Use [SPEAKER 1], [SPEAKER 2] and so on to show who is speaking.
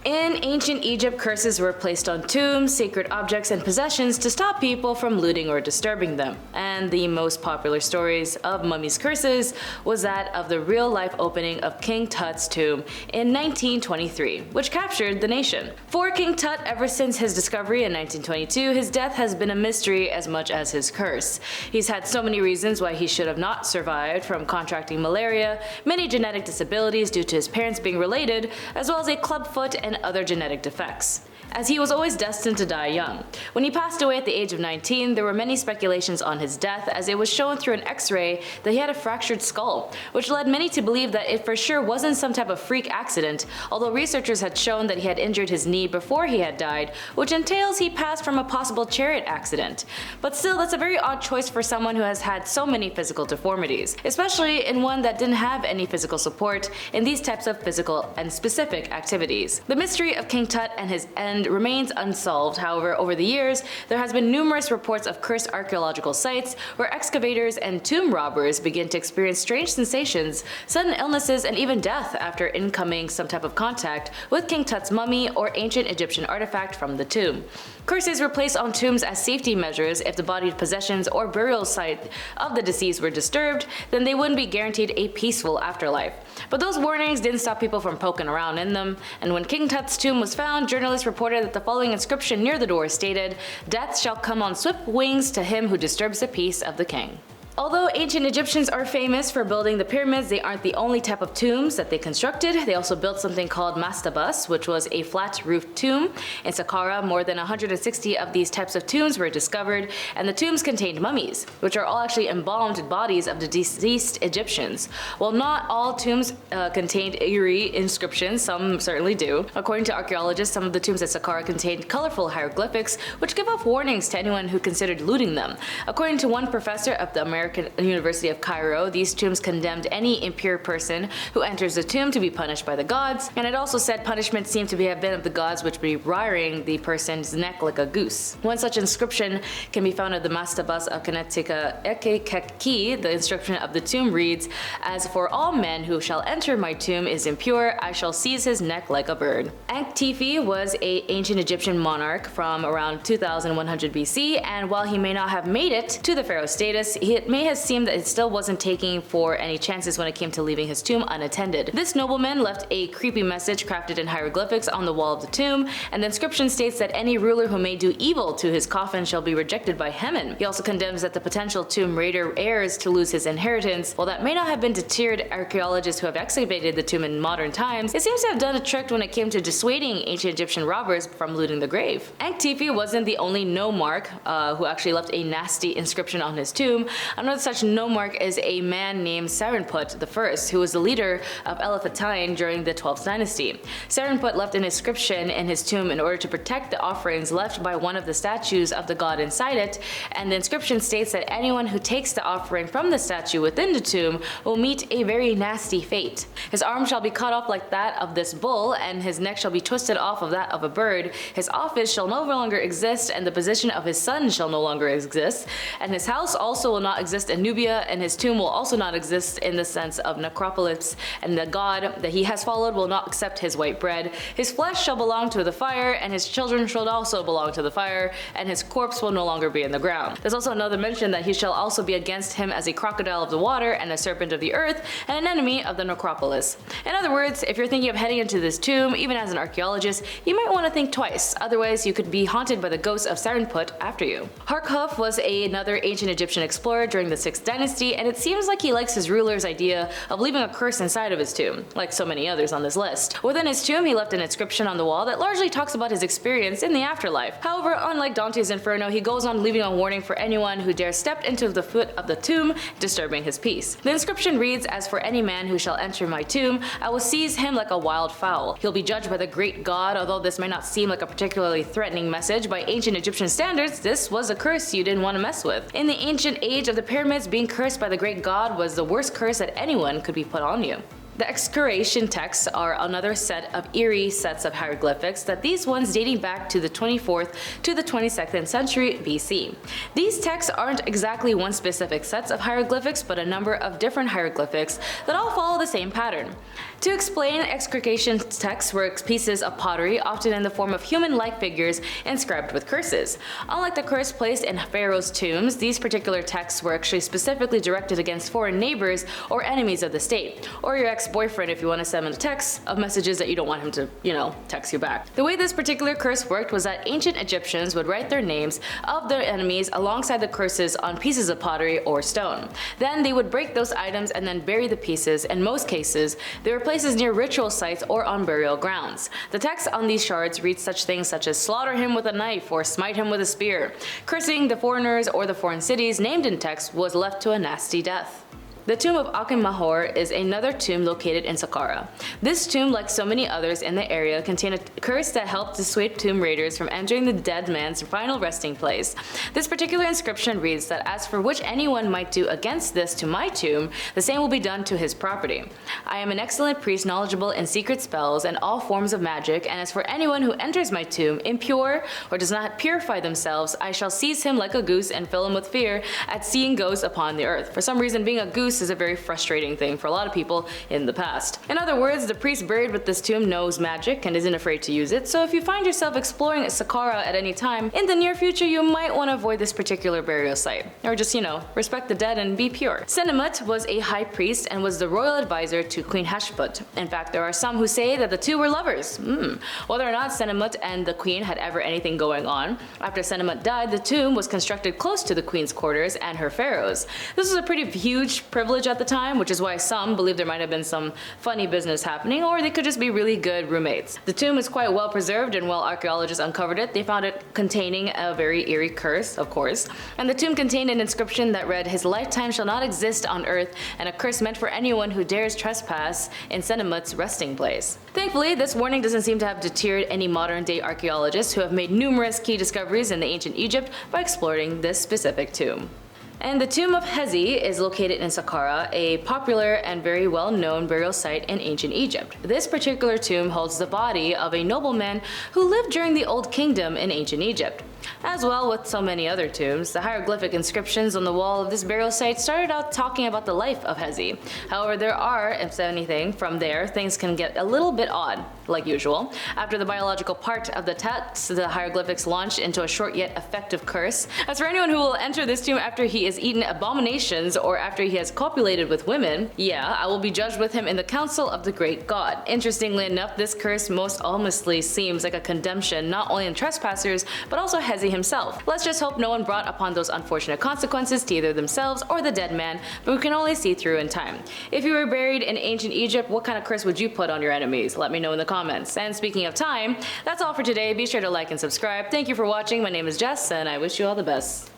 [SPEAKER 1] In ancient Egypt, curses were placed on tombs, sacred objects, and possessions to stop people from looting or disturbing them. And the most popular stories of mummies' curses was that of the real-life opening of King Tut's tomb in 1923, which captured the nation. For King Tut, ever since his discovery in 1922, his death has been a mystery as much as his curse. He's had so many reasons why he should have not survived, from contracting malaria, many genetic disabilities due to his parents being related, as well as a clubfoot and other genetic defects, as he was always destined to die young. When he passed away at the age of 19, there were many speculations on his death, as it was shown through an x-ray that he had a fractured skull, which led many to believe that it for sure wasn't some type of freak accident, although researchers had shown that he had injured his knee before he had died, which entails he passed from a possible chariot accident. But still, that's a very odd choice for someone who has had so many physical deformities, especially in one that didn't have any physical support in these types of physical and specific activities. The mystery of King Tut and his end remains unsolved. However, over the years, there has been numerous reports of cursed archaeological sites where excavators and tomb robbers begin to experience strange sensations, sudden illnesses, and even death after incoming some type of contact with King Tut's mummy or ancient Egyptian artifact from the tomb. Curses were placed on tombs as safety measures. If the body, possessions, or burial site of the deceased were disturbed, then they wouldn't be guaranteed a peaceful afterlife. But those warnings didn't stop people from poking around in them, and when King Tut's tomb was found, journalists reported that the following inscription near the door stated, "Death shall come on swift wings to him who disturbs the peace of the king." Although ancient Egyptians are famous for building the pyramids, they aren't the only type of tombs that they constructed. They also built something called Mastabas, which was a flat-roofed tomb. In Saqqara, more than 160 of these types of tombs were discovered, and the tombs contained mummies, which are all actually embalmed bodies of the deceased Egyptians. While not all tombs contained eerie inscriptions, some certainly do. According to archaeologists, some of the tombs at Saqqara contained colorful hieroglyphics, which give off warnings to anyone who considered looting them. According to one professor of the American University of Cairo, these tombs condemned any impure person who enters the tomb to be punished by the gods, and it also said punishment seemed to have been of the gods, which would be rearing the person's neck like a goose. One such inscription can be found at the Mastabas of Excretext. The inscription of the tomb reads, "As for all men who shall enter my tomb is impure, I shall seize his neck like a bird." Ankh-Tifi was an ancient Egyptian monarch from around 2100 BC, and while he may not have made it to the pharaoh status, it may have seemed that it still wasn't taking for any chances when it came to leaving his tomb unattended. This nobleman left a creepy message crafted in hieroglyphics on the wall of the tomb, and the inscription states that any ruler who may do evil to his coffin shall be rejected by Heaven. He also condemns that the potential tomb raider heirs to lose his inheritance. While that may not have been deterred archaeologists who have excavated the tomb in modern times, it seems to have done a trick when it came to dissuading ancient Egyptian robbers from looting the grave. Ankh-Tifi wasn't the only nomarch who actually left a nasty inscription on his tomb. Another such nomarch is a man named Sarut I, who was the leader of Elephantine during the 12th dynasty. Sarut left an inscription in his tomb in order to protect the offerings left by one of the statues of the god inside it, and the inscription states that anyone who takes the offering from the statue within the tomb will meet a very nasty fate. His arm shall be cut off like that of this bull, and his neck shall be twisted off of that of a bird. His office shall no longer exist, and the position of his son shall no longer exist, and his house also will not exist in Nubia, and his tomb will also not exist in the sense of necropolis, and the god that he has followed will not accept his white bread. His flesh shall belong to the fire, and his children shall also belong to the fire, and his corpse will no longer be in the ground. There's also another mention that he shall also be against him as a crocodile of the water and a serpent of the earth, and an enemy of the necropolis. In other words, if you're thinking of heading into this tomb, even as an archaeologist, you might want to think twice, otherwise you could be haunted by the ghost of Sarut after you. Harku was another ancient Egyptian explorer during the 6th dynasty, and it seems like he likes his ruler's idea of leaving a curse inside of his tomb, like so many others on this list. Within his tomb, he left an inscription on the wall that largely talks about his experience in the afterlife. However, unlike Dante's Inferno, he goes on leaving a warning for anyone who dares step into the foot of the tomb, disturbing his peace. The inscription reads, "As for any man who shall enter my tomb, I will seize him like a wild fowl. He'll be judged by the great God." Although this may not seem like a particularly threatening message, by ancient Egyptian standards, this was a curse you didn't want to mess with. In the ancient age of the pyramids, being cursed by the great god was the worst curse that anyone could be put on you. The excretion texts are another set of eerie sets of hieroglyphics, that these ones dating back to the 24th to the 22nd century BC. These texts aren't exactly one specific set of hieroglyphics, but a number of different hieroglyphics that all follow the same pattern. To explain, excretion texts were pieces of pottery, often in the form of human-like figures inscribed with curses. Unlike the curse placed in pharaohs' tombs, these particular texts were actually specifically directed against foreign neighbors or enemies of the state, or your ex-boyfriend if you want to send him a text of messages that you don't want him to, text you back. The way this particular curse worked was that ancient Egyptians would write their names of their enemies alongside the curses on pieces of pottery or stone. Then they would break those items and then bury the pieces. In most cases, they were places near ritual sites or on burial grounds. The text on these shards reads such things such as slaughter him with a knife or smite him with a spear. Cursing the foreigners or the foreign cities named in text was left to a nasty death. The tomb of Aken Mahor is another tomb located in Saqqara. This tomb, like so many others in the area, contained a curse that helped dissuade tomb raiders from entering the dead man's final resting place. This particular inscription reads that as for which anyone might do against this to my tomb, the same will be done to his property. I am an excellent priest knowledgeable in secret spells and all forms of magic, and as for anyone who enters my tomb impure or does not purify themselves, I shall seize him like a goose and fill him with fear at seeing ghosts upon the earth. For some reason, being a goose is a very frustrating thing for a lot of people in the past. In other words, the priest buried with this tomb knows magic and isn't afraid to use it, so if you find yourself exploring Saqqara at any time in the near future, you might want to avoid this particular burial site. Or just, respect the dead and be pure. Senenmut was a high priest and was the royal advisor to Queen Hatshepsut. In fact, there are some who say that the two were lovers. Whether or not Senenmut and the queen had ever anything going on, after Senenmut died, the tomb was constructed close to the queen's quarters and her pharaohs. This was a pretty huge privilege at the time, which is why some believe there might have been some funny business happening, or they could just be really good roommates. The tomb is quite well preserved, and while archaeologists uncovered it, they found it containing a very eerie curse, of course. And the tomb contained an inscription that read, "His lifetime shall not exist on earth," and a curse meant for anyone who dares trespass in Senenmut's resting place. Thankfully, this warning doesn't seem to have deterred any modern-day archaeologists who have made numerous key discoveries in the ancient Egypt by exploring this specific tomb. And the tomb of Hezi is located in Saqqara, a popular and very well-known burial site in ancient Egypt. This particular tomb holds the body of a nobleman who lived during the Old Kingdom in ancient Egypt. As well with so many other tombs, the hieroglyphic inscriptions on the wall of this burial site started out talking about the life of Hezi. However, there are, if anything, from there, things can get a little bit odd, like usual. After the biological part of the text, the hieroglyphics launched into a short yet effective curse. As for anyone who will enter this tomb after he has eaten abominations or after he has copulated with women, yeah, I will be judged with him in the council of the great god. Interestingly enough, this curse most honestly seems like a condemnation not only in trespassers, but also Hezi himself. Let's just hope no one brought upon those unfortunate consequences to either themselves or the dead man, but we can only see through in time. If you were buried in ancient Egypt, what kind of curse would you put on your enemies? Let me know in the comments. And speaking of time, that's all for today. Be sure to like and subscribe. Thank you for watching. My name is Jess, and I wish you all the best.